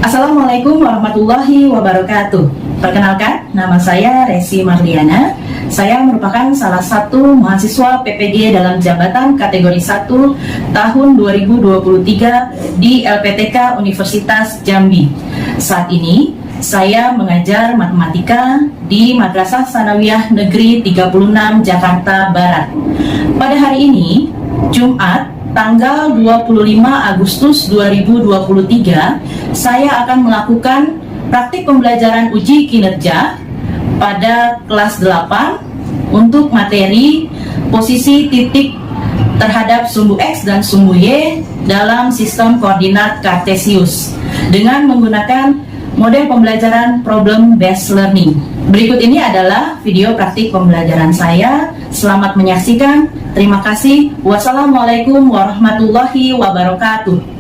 Assalamualaikum warahmatullahi wabarakatuh. Perkenalkan, nama saya Resi Marliana. Saya merupakan salah satu mahasiswa PPG dalam jabatan kategori 1 tahun 2023 di LPTK Universitas Jambi. Saat ini, saya mengajar matematika di Madrasah Tsanawiyah Negeri 36 Jakarta Barat. Pada hari ini, Jumat, tanggal 25 Agustus 2023, saya akan melakukan praktik pembelajaran uji kinerja pada kelas 8 untuk materi posisi titik terhadap sumbu X dan sumbu Y dalam sistem koordinat Kartesius dengan menggunakan model pembelajaran problem based learning. Berikut ini adalah video praktik pembelajaran saya. Selamat menyaksikan. Terima kasih. Wassalamualaikum warahmatullahi wabarakatuh.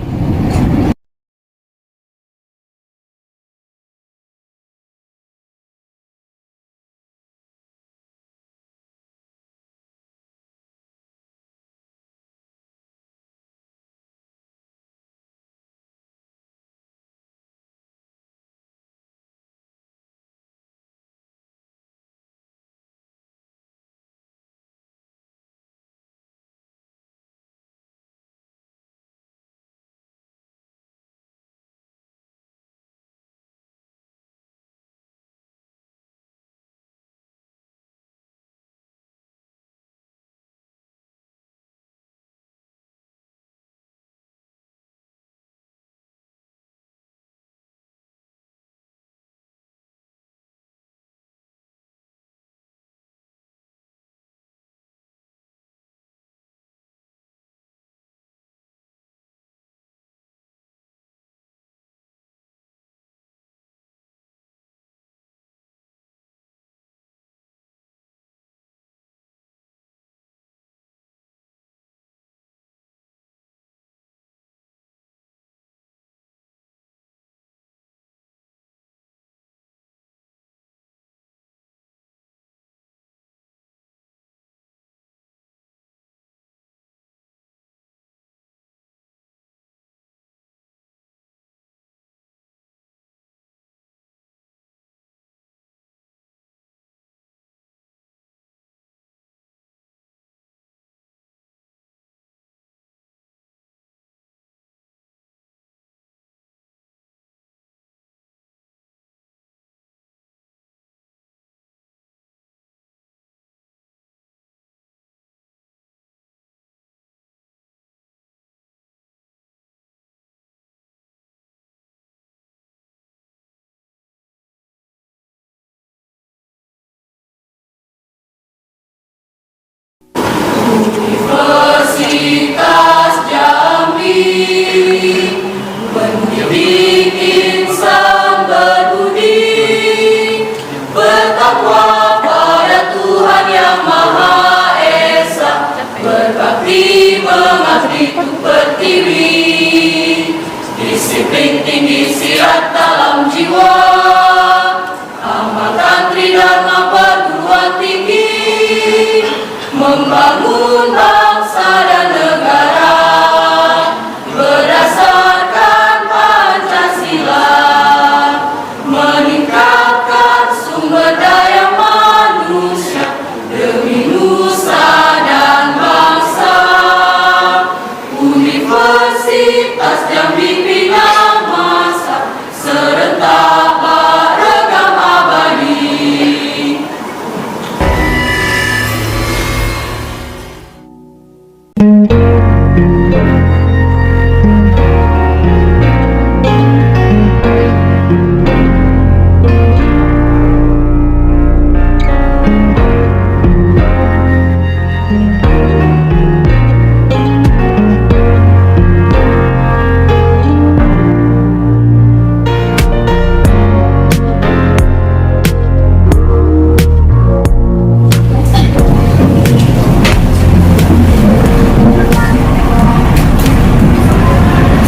Universitas Jambi mendidik insan berbudi, bertakwa pada Tuhan yang Maha Esa, berbakti mengabdi untuk pertiwi, disiplin tinggi sirat dalam jiwa, amalkan tridharma perguruan tinggi, membangun bangsa dan negara berdasarkan Pancasila, meningkatkan sumber daya manusia demi nusa dan bangsa. Universitas Jambi bina masa serentak beragam abadi.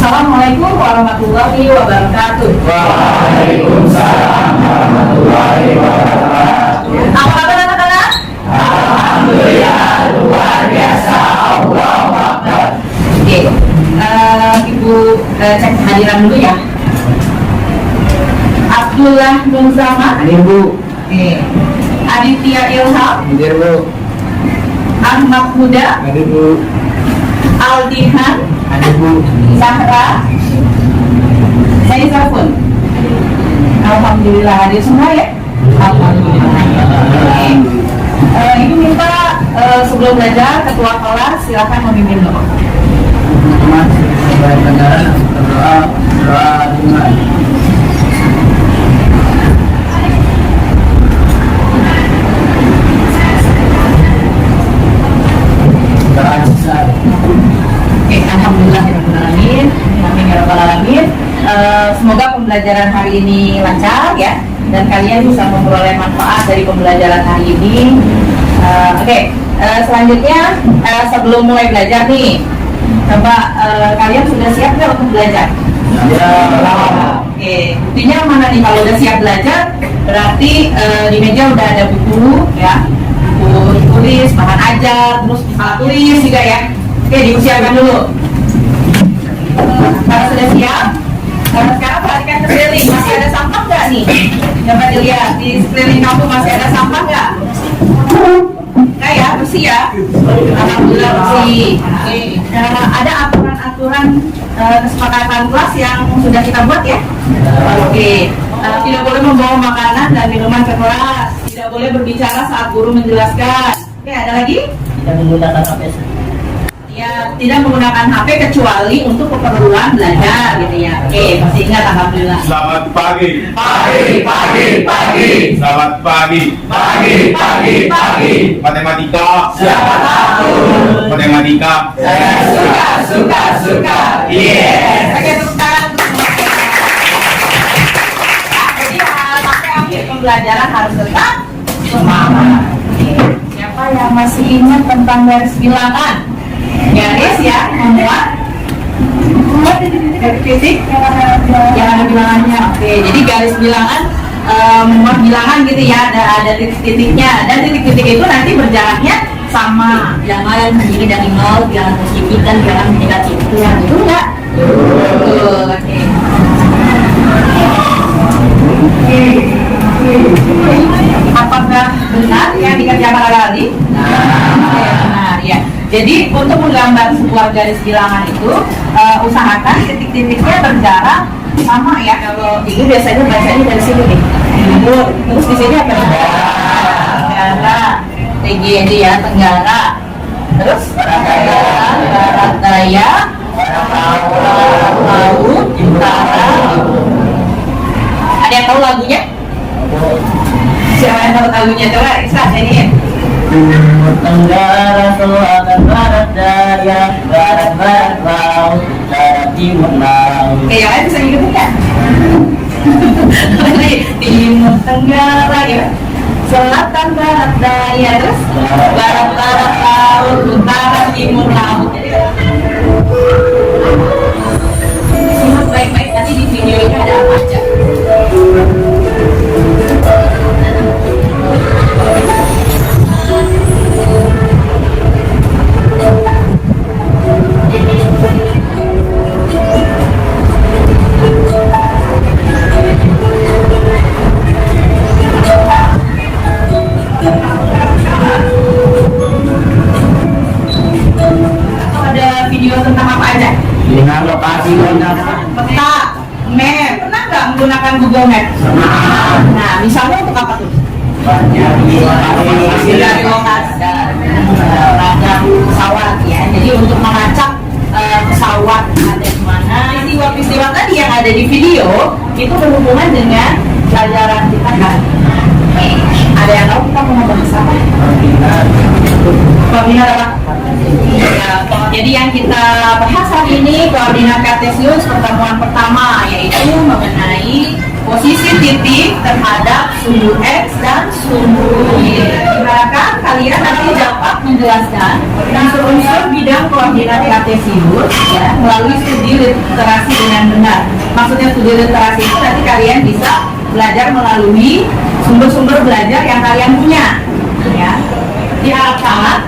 Assalamualaikum warahmatullahi wabarakatuh. Waalaikumsalam warahmatullahi wabarakatuh. Apa kabar anak-anak? Alhamdulillah luar biasa. Allahu Akbar. Oke, Ibu cek kehadiran dulu ya. Abdullah Nur Zaman. Hadir Bu. Oke. Aditya Ilham. Hadir Bu. Ahmad Huda. Hadir Bu. Aldihan. Hadir Bu. Zahra. Saya Zafun. Alhamdulillah hadir semua ya. Alhamdulillah. Oke. Ini minta sebelum belajar ketua kelas silakan memimpin doa. Teman-teman, sebagai pelajaran berdoa, doa dimulai. Doa besar. Oke, alhamdulillahirobbilalamin. Amin ya rabbal alamin. Semoga pembelajaran hari ini lancar ya, dan kalian bisa memperoleh manfaat dari pembelajaran hari ini. Selanjutnya sebelum mulai belajar nih, coba kalian sudah siap nggak untuk belajar? Ya. Oke, buktinya mana nih kalau udah siap belajar? Berarti di meja udah ada buku ya, buku tulis, bahan ajar, terus alat tulis juga ya. Oke, dipersiapkan dulu. Kalau sudah siap, sekarang perhatikan sekeliling, masih ada sampah nggak nih? Coba dilihat di sekeliling kamu masih ada sampah nggak? Enggak ya, bersih ya. Alhamdulillah bersih. Oke. Ada aturan-aturan kesepakatan kelas yang sudah kita buat ya. Oke. Tidak boleh membawa makanan dan minuman ke kelas. Tidak boleh berbicara saat guru menjelaskan. Oke, ada lagi? Tidak menggunakan HP. Ya, tidak menggunakan HP kecuali untuk keperluan belajar gitu ya. Oke, pasti ingat alhamdulillah. Selamat pagi. Pagi. Selamat pagi. Pagi. Matematika. Siapa takut? Matematika. Saya suka. Yes. Oke, tepuk tangan untuk semua. Jadi sampai akhir pembelajaran harus tetap semangat. Oke. Siapa yang masih ingat tentang garis bilangan? Garis ya, memuat garis titik yang ada bilangannya. Oke, jadi garis bilangan memuat bilangan gitu ya, ada titik-titiknya, dan titik-titik itu nanti berjaraknya sama. Bilangan terdiri dari 0, bilangan positif dan bilangan negatif. Itu enggak? Betul. Oke. Apakah benar yang dikerjakan tadi? Benar ya. Jadi untuk menggambar sebuah garis bilangan itu usahakan titik-titiknya berjarak sama ya. Kalau ini biasanya bacanya dari sini nih, timur. Terus di sini apa? Tenggara, TGD ya, Tenggara. Terus Barat Daya, Laut, Utara. Ada yang tahu lagunya? Siapa yang tahu lagunya? Coba Iksan nyanyiin. Timur Tenggara, Selatan, Barat Daya, Barat Laut, Utara, Timur Laut. Oke, yang lain bisa ngikutin nggak? Timur Tenggara ya, Selatan, Barat Daya, terus Barat Laut, Utara, Timur Laut. Jadi simak baik-baik nanti di video ini ada apa aja. Ada video tentang apa aja? Dengan lokasi dan Peta, map. Pernah nggak menggunakan Google Map? Nah, misalnya untuk apa tuh? Dari lokasi radar pesawat ya. Jadi untuk melacak pesawat ada di mana. Peristiwa-peristiwa tadi yang ada di video itu berhubungan dengan pelajaran kita kan. Ada yang tahu kita mau bahas apa? Koordinat apa? Jadi yang kita bahas hari ini koordinat kartesius pertemuan pertama, yaitu mengenai posisi titik terhadap sumbu X dan sumbu Y. Diharapkan kalian nanti dapat menjelaskan unsur-unsur bidang koordinat kartesius ya, melalui studi literasi dengan benar. Maksudnya studi literasi itu nanti kalian bisa belajar melalui sumber-sumber belajar yang kalian punya ya. Diharapkan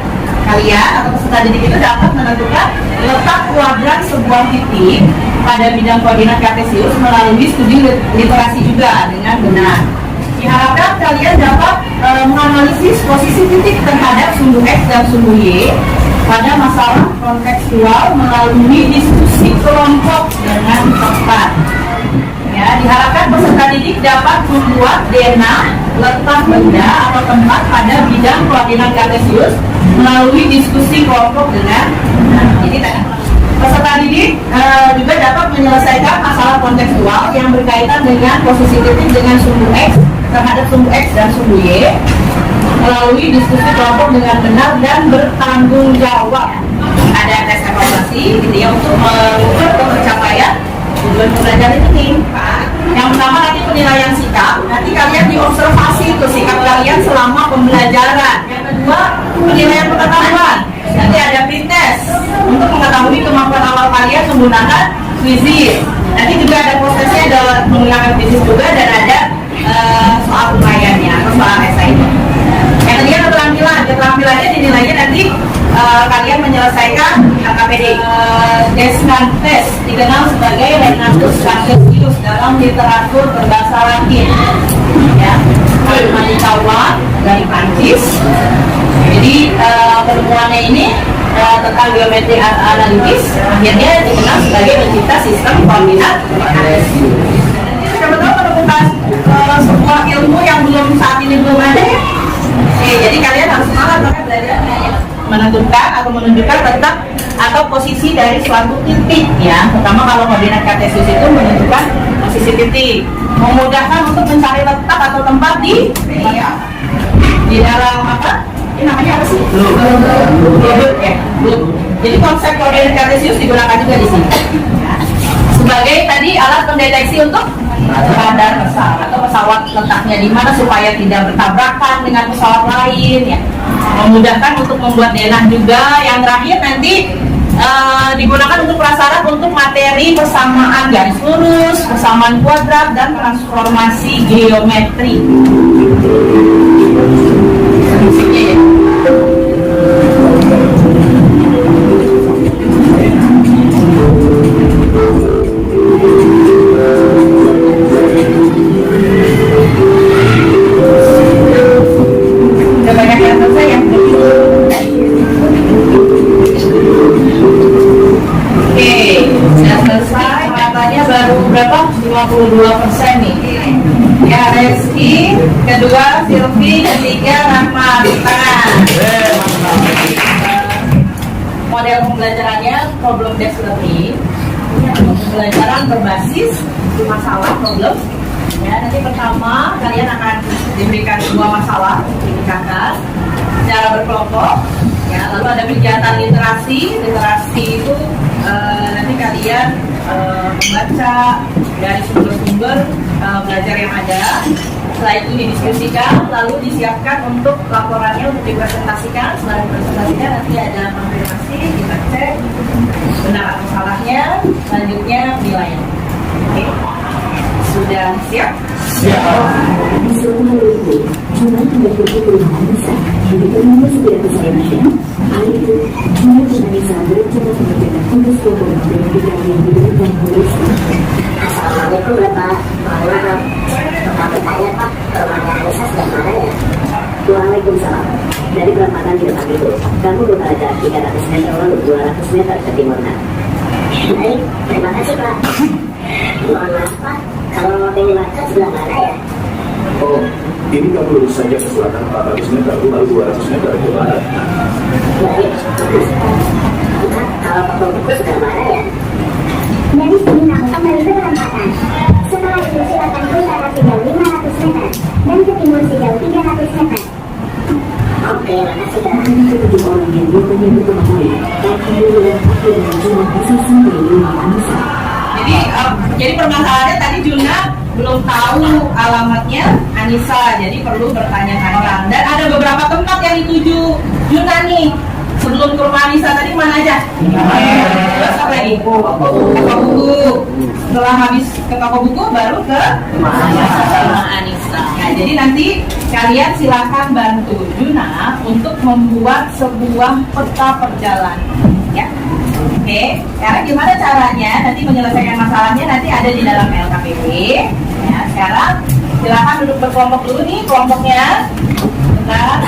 kalian atau peserta didik itu dapat menentukan letak kuadrat sebuah titik pada bidang koordinat kartesius melalui studi literasi juga dengan benar. Diharapkan kalian dapat menganalisis posisi titik terhadap sumbu X dan sumbu Y pada masalah kontekstual melalui diskusi kelompok dengan tepat. Ya, diharapkan peserta didik dapat membuat DNA letak benda atau tempat pada bidang koordinat kartesius melalui diskusi kelompok dengan jadi peserta didik juga dapat menyelesaikan masalah kontekstual yang berkaitan dengan posisi titik dengan sumbu X terhadap sumbu X dan sumbu Y melalui diskusi kelompok dengan benar dan bertanggung jawab. Ada tes evaluasi gitu ya untuk mengukur pencapaian tujuan pembelajaran ini, Pak. Yang pertama nanti penilaian sikap. Nanti kalian diobservasi itu sikap kalian selama pembelajaran. Yang kedua penilaian pengetahuan. Nanti ada pretest untuk mengetahui kemampuan awal kalian menggunakan kuisis. Nanti juga ada prosesnya ada menggunakan kuisis juga dan ada soal uraiannya atau soal esai. Yang ketiga keterampilan. Keterampilannya dinilainya nanti kalian menyelesaikan KPD. Descartes test dikenal sebagai Renatus Cartesius dalam literatur berbahasa Latin. Ya, matematika dari Prancis. Jadi penemuannya ini tentang geometri analitis akhirnya dikenal sebagai pencipta sistem koordinat kartesius. Siapa tahu menemukan sebuah ilmu yang saat ini belum ada ya. Jadi kalian harus semangat belajarnya ya. Menentukan atau menunjukkan letak atau posisi dari suatu titik ya. Pertama kalau koordinat kartesius itu menentukan posisi titik, memudahkan untuk mencari letak atau tempat di dalam apa? Ini namanya apa sih? Globe ya. Jadi konsep koordinat kartesius digunakan juga di sini. Sebagai tadi alat pendeteksi untuk radar pesawat atau pesawat letaknya di mana supaya tidak bertabrakan dengan pesawat lain ya. Memudahkan untuk membuat denah juga. Yang terakhir nanti digunakan untuk prasyarat untuk materi persamaan garis lurus, persamaan kuadrat dan transformasi geometri. Fungsinya ya. Berapa? 52% nih. Ya, Reski, kedua Silvi, ketiga Rahma. Tangan. Model pembelajarannya problem based learning. Pembelajaran berbasis masalah problem. Ya, nanti pertama kalian akan diberikan dua masalah dipecahkan secara berkelompok. Ya, lalu ada kegiatan literasi. Literasi itu nanti kalian membaca dari sumber-sumber belajar yang ada. Setelah itu didiskusikan, lalu disiapkan untuk laporannya untuk dipresentasikan. Setelah dipresentasikan nanti ada konfirmasi, kita cek benar atau salahnya. Selanjutnya penilaian. Oke, sudah siap? Siap. Assalamualaikum Bapak. Pertanyaannya Pak, permakanan Nisa sudah mana ya? Waalaikumsalam. Dari perempatan di depan itu, kamu buka jarak 300 meter lalu 200 meter ke timur. Baik, terima kasih Pak. Mohon maaf Pak, kalau mau pengen baca sebelah mana ya? Oh, ini kamu lurus saja ke selatan 400 meter, lalu 200 meter ke barat. Baik, makasih Pak. Kalau toko buku sebelah mana ya? Dari sini langsung dari perempatan. Setelah itu silakan ke barat sejauh 500 meter dan ke timur sejauh 300 meter. Oke, makasih Pak. Jadi permasalahannya tadi Juna belum tahu alamatnya Anissa, jadi perlu bertanya-tanya. Dan ada beberapa tempat yang dituju Juna nih. Sebelum ke rumah Anissa tadi mana aja? Terus apa lagi? Toko buku. Setelah habis ke toko buku baru ke rumah Anissa. Nah, jadi nanti kalian silakan bantu Juna untuk membuat sebuah peta perjalanan, ya. Oke, sekarang gimana caranya nanti menyelesaikan masalahnya nanti ada di dalam LKPD. Ya, sekarang silakan duduk berkelompok dulu nih kelompoknya. Bentar,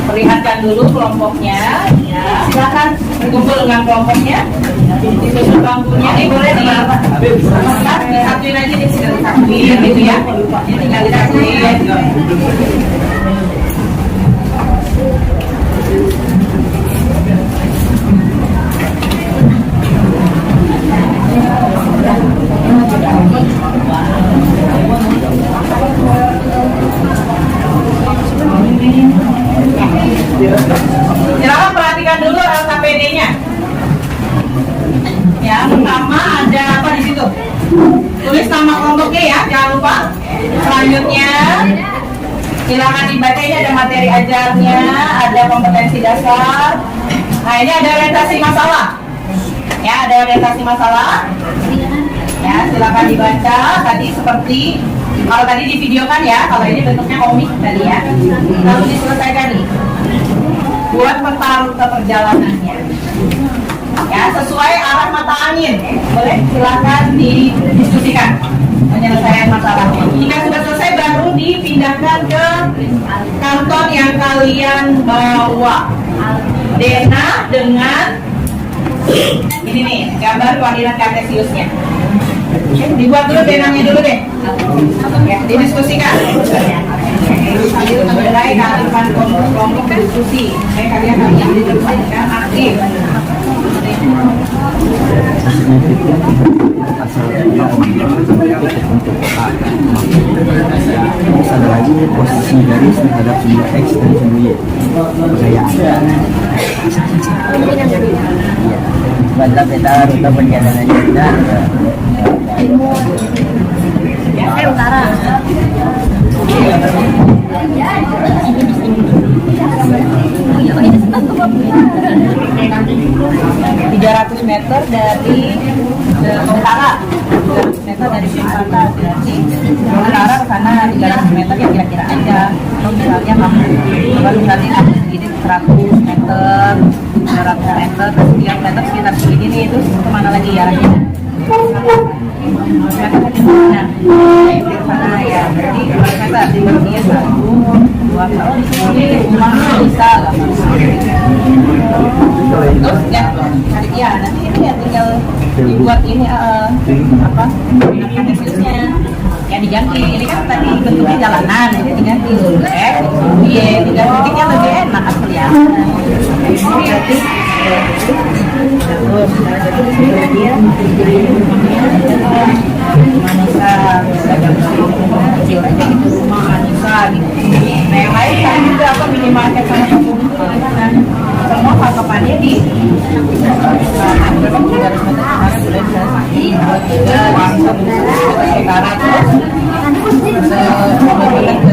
perlihatkan dulu kelompoknya. Ya, silakan berkumpul dengan kelompoknya. Ditutup bangkunya, boleh nih. Disatuin aja nih, disatuin gitu ya. Ini tinggal disatuin. Silakan perhatikan dulu LKPD-nya. Ya, pertama ada apa di situ? Tulis nama kelompoknya ya, jangan lupa. Selanjutnya, silakan dibaca, ini ada materi ajarnya, ada kompetensi dasar. Nah, ini ada orientasi masalah. Ya, ada orientasi masalah. Ya, silakan dibaca. Tadi seperti kalau tadi di video kan ya, kalau ini bentuknya komik tadi ya. Lalu diselesaikan nih. Buat peta rute perjalanannya. Ya, sesuai arah mata angin. Boleh silakan didiskusikan penyelesaian masalahnya. Jika sudah selesai baru dipindahkan ke kanton yang kalian bawa. Dena dengan ini nih, gambar koordinat kartesiusnya. Dibuat dulu denanya dulu deh. Ya, didiskusikan. Sambil mulai kalian kelompok berdiskusi. Kalian harus didiskusikan aktif. Terus ada lagi posisi garis terhadap sumbu X dan sumbu Y. Gayaan. Baca peta rute perjalanannya dan utara. 300 meter dari utara, 300 meter dari selatan, berarti utara ke sana 300 meter ya kira-kira aja. Misalnya baru nanti segini 100 meter, 300 meter, sekian meter sekitar segini, terus kemana lagi arahnya? Nah, ke sana ya, berarti meter, berarti 1, 2 tahun ini rumah bisa lah. Terus ya nanti ini ya tinggal dibuat ini apa kartesiusnya ya diganti. Ini kan tadi bentuknya jalanan, ini diganti iya tinggal titiknya lebih enak kan kelihatan. Berarti Manisa bisa gambar kecil aja gitu, rumah Manisa gitu. Nah yang lain kan juga apa minimarket sama toko buku gimana? Semua patokannya di berapa 300 meter kemarin sudah utara terus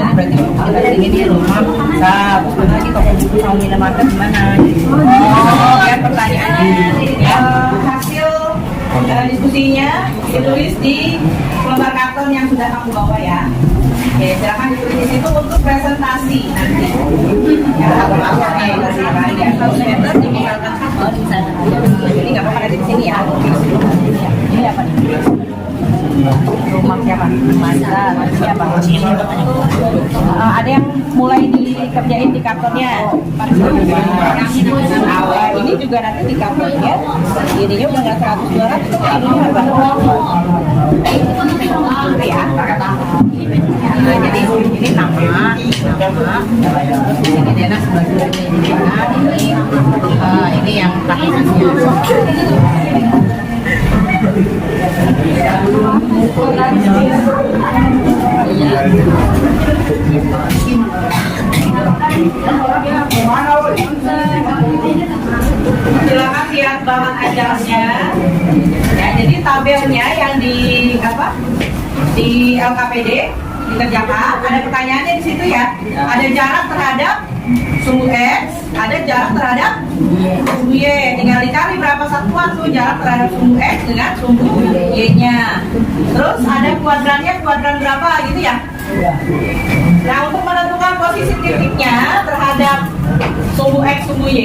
berarti ini rumah bisa lagi toko buku mau minimarket gimana? Oh ya pertanyaannya ya hasil diskusinya ditulis di lembar karton yang sudah kamu bawa ya. Oke, silakan ditulis di situ untuk presentasi nanti. Ya, apa-apanya ya, di atas meter dimintakan di sana. Jadi nggak apa-apa di sini ya. Ini apa nih? Rumah siapa? Masa siapa? Ada yang mulai dikerjain di kartonnya. Ini juga nanti di kartonnya. Ininya udah nggak 100-200. Ini apa? Ya. Nah, jadi ini nama, terus di sini Dena sebagai ini yang takutnya. Silakan lihat bahan ajarnya. Ya, jadi tabelnya yang di apa? Di LKPD dikerjakan, ada pertanyaannya di situ ya. Ada jarak terhadap sumbu X, ada jarak terhadap sumbu Y. Tinggal dicari berapa satuan tuh jarak terhadap sumbu X dengan sumbu Y-nya. Terus ada kuadrannya, kuadran berapa gitu ya. Nah, untuk menentukan posisi titiknya terhadap sumbu X, sumbu Y,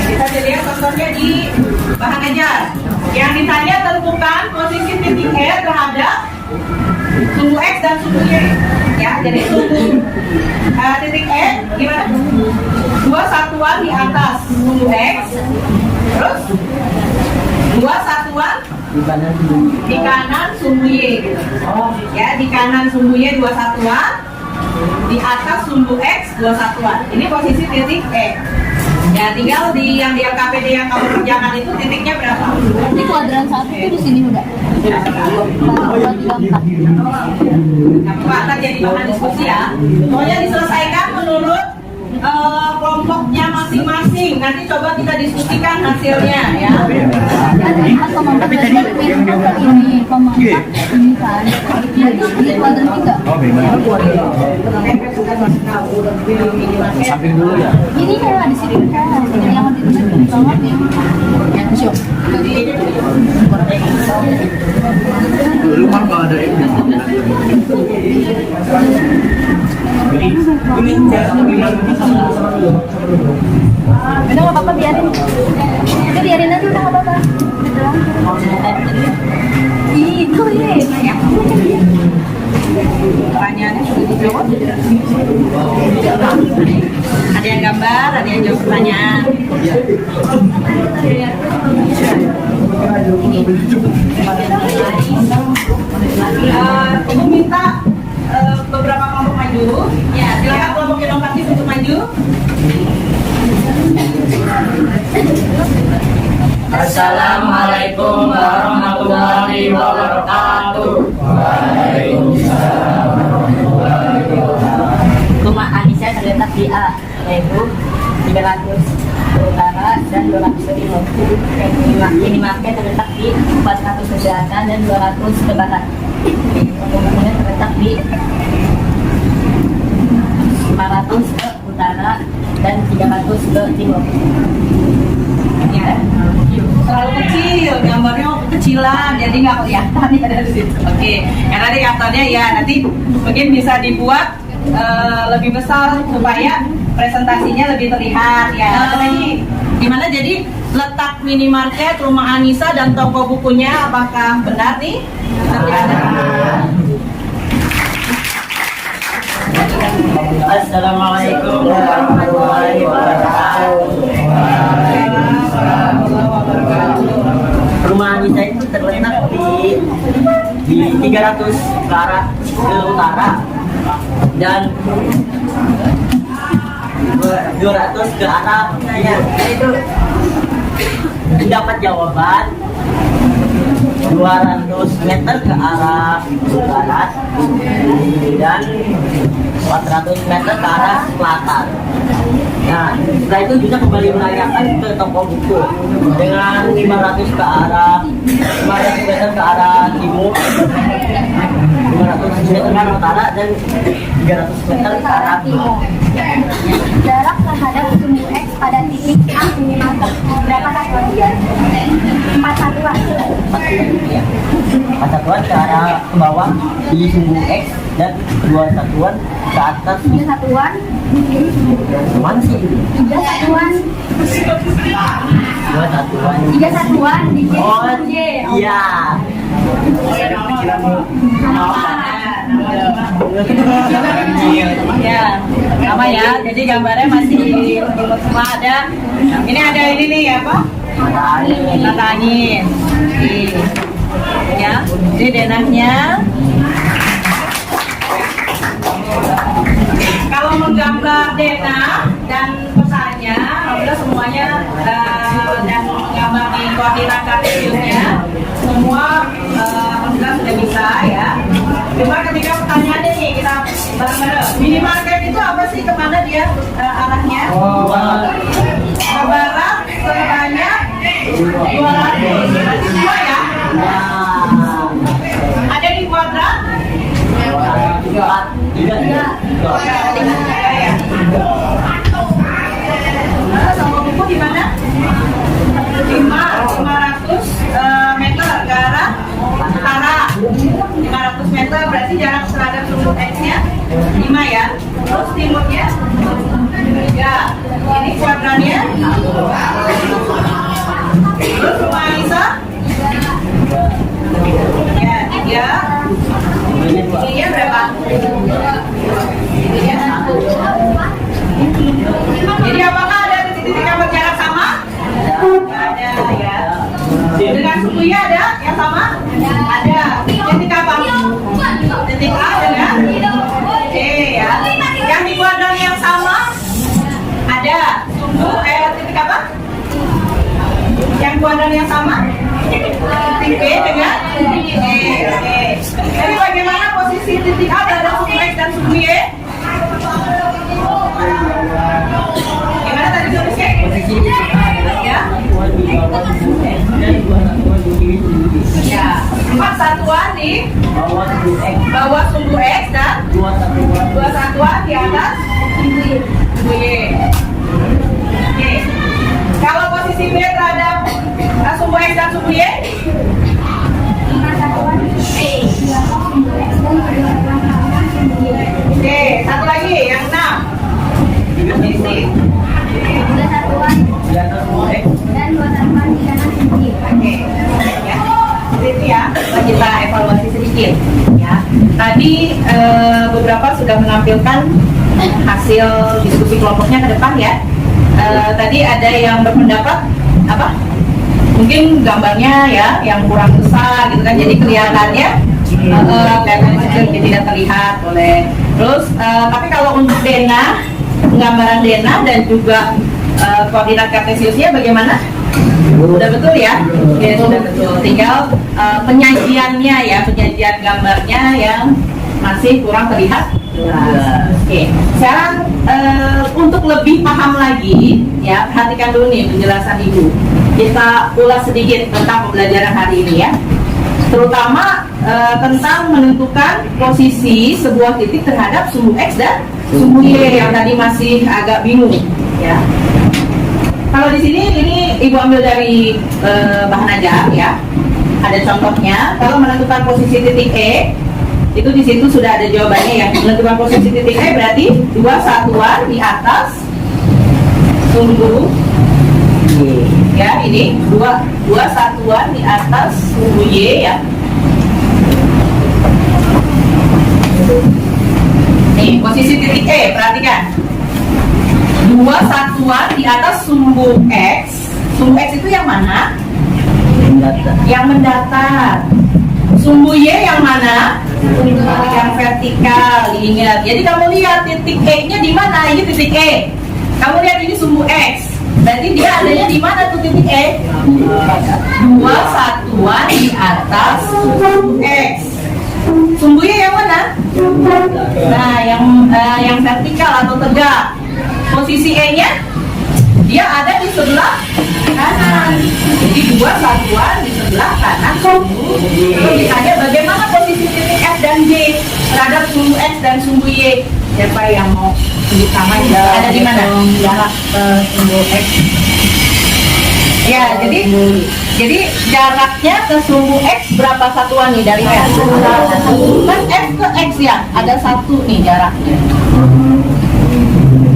kita lihat contohnya di bahan ajar. Yang ditanya tentukan posisi titik E terhadap sumbu X dan sumbu Y. Ya, jadi sumbu titik E gimana? Dua satuan di atas sumbu X, terus dua satuan di kanan sumbu Y. Ya, di kanan sumbu Y dua satuan, di atas sumbu X dua satuan. Ini posisi titik E. Ya, tinggal di yang di LKPD yang kamu kerjakan itu titiknya berapa? Di kuadran 1 itu di sini udah. Pak, akan jadi bahan diskusi ya. Pokoknya diselesaikan menurut kelompoknya masing-masing. Nanti coba kita diskusikan hasilnya ya. Tapi tadi yang ini koma 4 ini kan. Itu di kuadran 3. Oh, memang. Samping dulu ya. Ini kayak di sini kan. Yang di bawah yang show. Dulu mah kalau ada ini. Udah nggak apa-apa, biarin. Udah biarin aja, udah nggak apa-apa. Itu ya. Pertanyaannya sudah dijawab. Ada yang gambar, ada yang jawab pertanyaan. Ibu minta beberapa kelompok maju. Ya, silakan kelompok inovatif untuk maju. Assalamualaikum warahmatullahi wabarakatuh. Rumah Anissa terletak di A, yaitu 300 ke utara dan 200 ke timur. Minimarket terletak di 400 ke selatan dan 200 ke barat. Rumahnya terletak di 500 ke utara dan 300 ke timur. Ya, terlalu kecil, gambarnya kecilan, jadi nggak kelihatan ya dari situ. Oke, yang tadi kantornya ya nanti mungkin bisa dibuat lebih besar supaya presentasinya lebih terlihat ya. Tadi gimana jadi letak minimarket, rumah Anissa dan toko bukunya apakah benar nih? Assalamualaikum warahmatullahi wabarakatuh. Rumah Anissa itu terletak di 300 ke arah ke utara dan 200 ke arah timur. Itu dapat jawaban 200 meter ke arah barat dan 400 meter ke arah selatan. Nah, setelah itu bisa kembali menanyakan ke toko buku dengan 500 ke arah 500 meter ke arah timur, 500 meter ke arah utara dan 300 meter ke arah timur. Jarak terhadap sumbu X pada titik A minimal berapa satuan? 4 satuan. 4 satuan ke arah ke bawah di sumbu X dan 2 satuan ke atas. 3 satuan. Mana sih? 3 satuan. 2 satuan. 3 satuan di J. Oh iya. Ya, sama ya. Jadi gambarnya masih semua ada. Ini ada ini nih apa? Mata angin. Ya, ini denahnya. Kalau menggambar denah dan pesannya, alhamdulillah semuanya dan menggambar di koordinat kartesiusnya, semua alhamdulillah sudah bisa ya. Cuma ketika pertanyaannya nih kita bareng-bareng, minimarket itu apa sih, kemana dia arahnya? Ke barat sebanyak 200. Berarti semua ya? Ada di kuadrat? Sama buku di mana? 500 meter ke arah utara, 500 ya. Terus timurnya, ya. Ini kuadrannya. Terus rumah Anissa, ya 3. Ininya berapa? Ininya 1. Jadi apakah ada titik-titik yang berjarak sama? Ada ya. Dengan sukunya ada yang sama? Ada. Titik apa? Titik A dengan C ya. Yang di kuadran yang sama ada. Titik apa? Yang kuadran yang sama? Titik B dengan titik E. Oke. Jadi bagaimana posisi titik A terhadap suku X dan suku Y? Gimana tadi tulisnya? Ya. Ya, 4 satuan di bawah sumbu X dan 2 satuan di atas sumbu Y. Oke. Kalau posisi B terhadap sumbu X dan sumbu Y? Oke, satu lagi yang 6. Posisi dan 2 satuan di kanan sumbu Y. oke, ya. Itu ya, kita evaluasi sedikit ya. Tadi beberapa sudah menampilkan hasil diskusi kelompoknya ke depan ya. Tadi ada yang berpendapat apa? Mungkin gambarnya ya yang kurang besar gitu kan, jadi kelihatannya kelihatannya tidak terlihat oleh. Terus tapi kalau untuk Dena, penggambaran Dena dan juga koordinat kartesiusnya bagaimana? Sudah betul ya? Oke, sudah betul. Tinggal penyajiannya ya, penyajian gambarnya yang masih kurang terlihat. Oke, sekarang untuk lebih paham lagi ya, perhatikan dulu nih penjelasan Ibu. Kita ulas sedikit tentang pembelajaran hari ini ya. Terutama tentang menentukan posisi sebuah titik terhadap sumbu X dan sumbu Y yang tadi masih agak bingung ya. Kalau di sini ini Ibu ambil dari bahan ajar ya. Ada contohnya. Kalau menentukan posisi titik E, itu di situ sudah ada jawabannya ya. Menentukan posisi titik E berarti 2 satuan di atas sumbu Y. Ya, ini 2 satuan di atas sumbu Y ya. Nih, posisi titik E, perhatikan. 2 satuan di atas sumbu X. Sumbu X itu yang mana? Yang mendatar. Sumbu Y yang mana? Yang vertikal. Ingat. Jadi kamu lihat titik E-nya di mana? Ini titik E. Kamu lihat ini sumbu X. Berarti dia adanya di mana tuh titik E? 2 satuan di atas sumbu X. Sumbu Y yang mana? Nah, yang vertikal atau tegak. Posisi E-nya dia ada di sebelah kanan. Jadi 2 satuan di sebelah kanan sumbu. Terus ditanya bagaimana posisi titik F dan G terhadap sumbu X dan sumbu Y. Siapa yang mau tunjuk tangan? Ada di mana? Jarak sumbu X. Ya, jadi jaraknya ke sumbu X berapa satuan nih dari F? Kan F ke X ya, ada 1 nih jaraknya.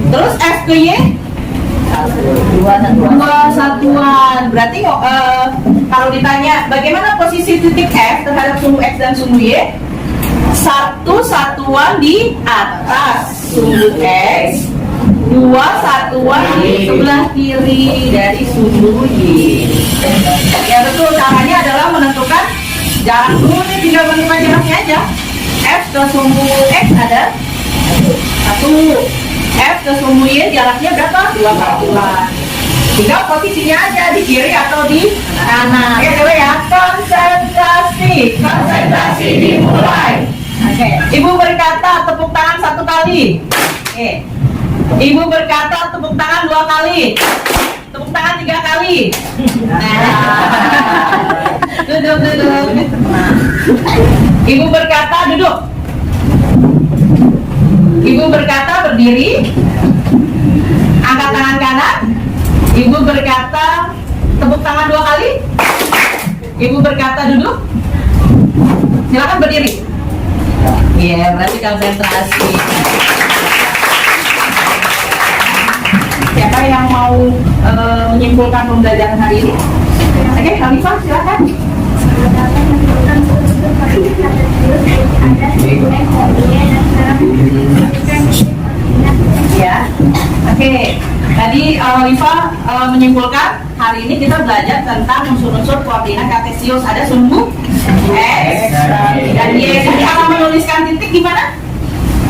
Terus F ke Y? 2 satuan. Berarti kalau ditanya bagaimana posisi titik F terhadap sumbu X dan sumbu Y? 1 satuan di atas sumbu X, 2 satuan di sebelah kiri dari sumbu Y. Ya betul, caranya adalah menentukan jarak dulu nih, tinggal menentukan jaraknya aja. F ke sumbu X ada 1, F ke sumbu Y jaraknya berapa? 2 satuan. Tinggal posisinya aja di kiri atau di kanan. Oke dulu ya, konsentrasi dimulai. Oke, Ibu berkata tepuk tangan 1 kali. Oke, Ibu berkata tepuk tangan 2 kali. Tepuk tangan 3 kali. Duduk. Ibu berkata duduk. Ibu berkata berdiri. Angkat tangan kanan. Ibu berkata tepuk tangan 2 kali. Ibu berkata duduk. Silakan berdiri. Iya, berarti konsentrasi. Siapa yang mau menyimpulkan pembelajaran hari ini? Oke, Khalifah silakan. Ya, oke. Tadi Khalifah menyimpulkan hari ini kita belajar tentang unsur-unsur koordinat kartesius. Ada sumbu X dan Y. Jadi akan menuliskan titik gimana?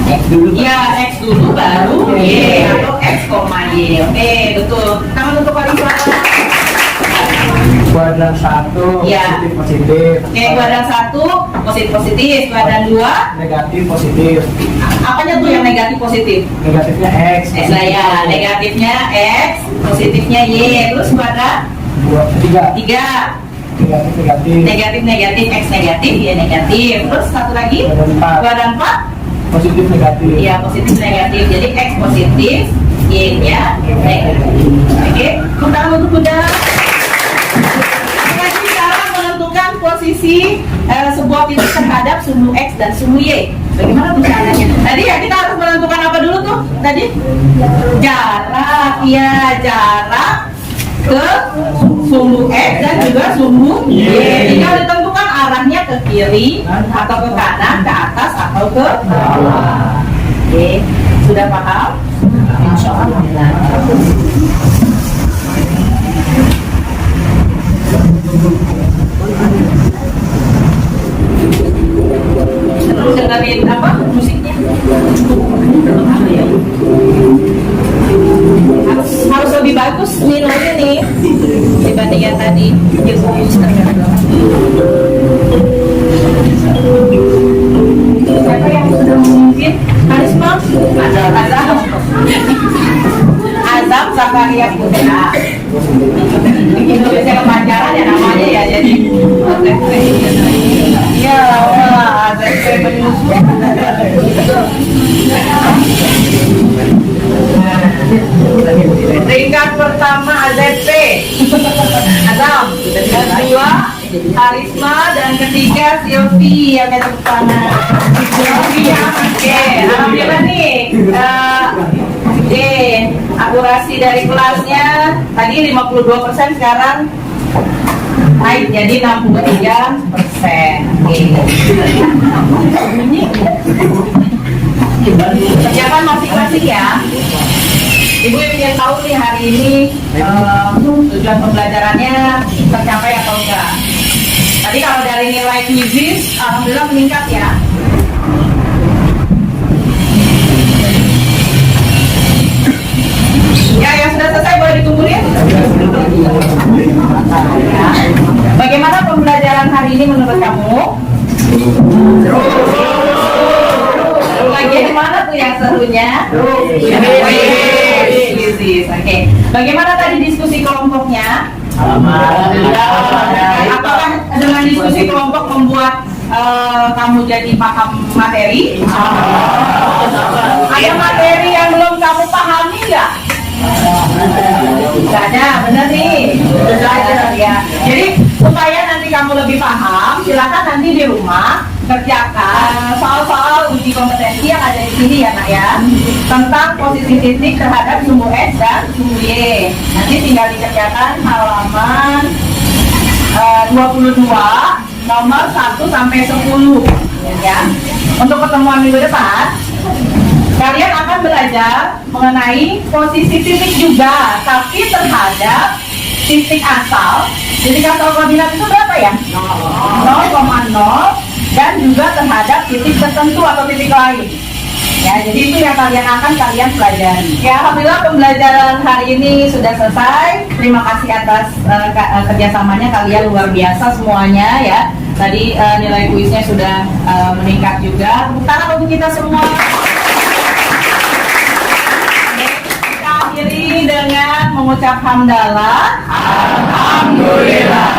X dulu. Ya, X dulu baru Y atau X, Y. Oke, betul. Tangan untuk Khalifah. Kuadran 1 Ya. positif. Oke, kuadran 1 positif, kuadran 2 Negatif positif. apanya tuh yang negatif positif? Negatifnya X. X lah ya, negatifnya X, positifnya Y. Terus kuadran 3. 3 Negatif. negatif, X negatif, Y negatif. Terus satu lagi kuadran 4 Positif negatif. ya, positif negatif. Jadi X positif, Y nya negatif. Oke, tangan untuk kuda. Jadi cara menentukan posisi sebuah titik terhadap sumbu X dan sumbu Y. Bagaimana tuh caranya? Tadi ya kita harus menentukan apa dulu tuh? Tadi jarak, ya jarak ke sumbu X dan juga sumbu Y. Tinggal ditentukan arahnya ke kiri atau ke kanan, ke atas atau ke bawah. Oke, sudah paham? Insya Allah. Terus dengerin apa musiknya? Harus lebih bagus nilainya nih dibanding yang tadi. Siapa yang sudah memimpin? Karisma? Azam Zakaria Putra. Indonesia kepanjangan ya namanya ya, jadi ya Allah, AZP penyusun. Peringkat pertama AZP Azam, dan kedua Karisma, dan ketiga Silvi. Oke, tepuk tangan Silvi ya. Oke, alhamdulillah nih. Oke, akurasi dari kelasnya tadi 52%, sekarang naik jadi 63%. Kerjakan masing-masing ya. Ibu ingin tahu nih hari ini tujuan pembelajarannya tercapai atau enggak. Tadi kalau dari nilai quizzes, alhamdulillah meningkat ya. Ya, yang sudah selesai boleh dikumpulin. Bagaimana pembelajaran hari ini menurut kamu? Seru. Bagian mana tuh yang serunya? Oke. Bagaimana tadi diskusi kelompoknya? Apakah dengan diskusi kelompok membuat kamu jadi paham materi? Ada materi yang belum kamu pahami nggak? Nggak ada, bener nih. Belajar ya. Jadi supaya nanti kamu lebih paham, silakan nanti di rumah kerjakan soal-soal uji kompetensi yang ada di sini ya nak ya, tentang posisi titik terhadap sumbu X dan sumbu Y. Nanti tinggal dikerjakan halaman 22 nomor 1 sampai 10 ya. Untuk pertemuan minggu depan kalian akan belajar mengenai posisi titik juga, tapi terhadap titik asal. Titik asal koordinat itu berapa ya? 0,0 dan juga terhadap titik tertentu atau titik lain. Ya, jadi itu yang kalian pelajari. Ya, alhamdulillah pembelajaran hari ini sudah selesai. Terima kasih atas kerjasamanya, kalian luar biasa semuanya ya. Tadi nilai kuisnya sudah meningkat juga. Tepuk tangan untuk kita semua. Kita akhiri dengan mengucap hamdalah. Alhamdulillah.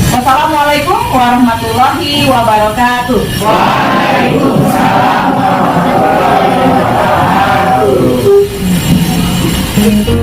Wassalamualaikum warahmatullahi wabarakatuh. Waalaikumsalam warahmatullahi wabarakatuh.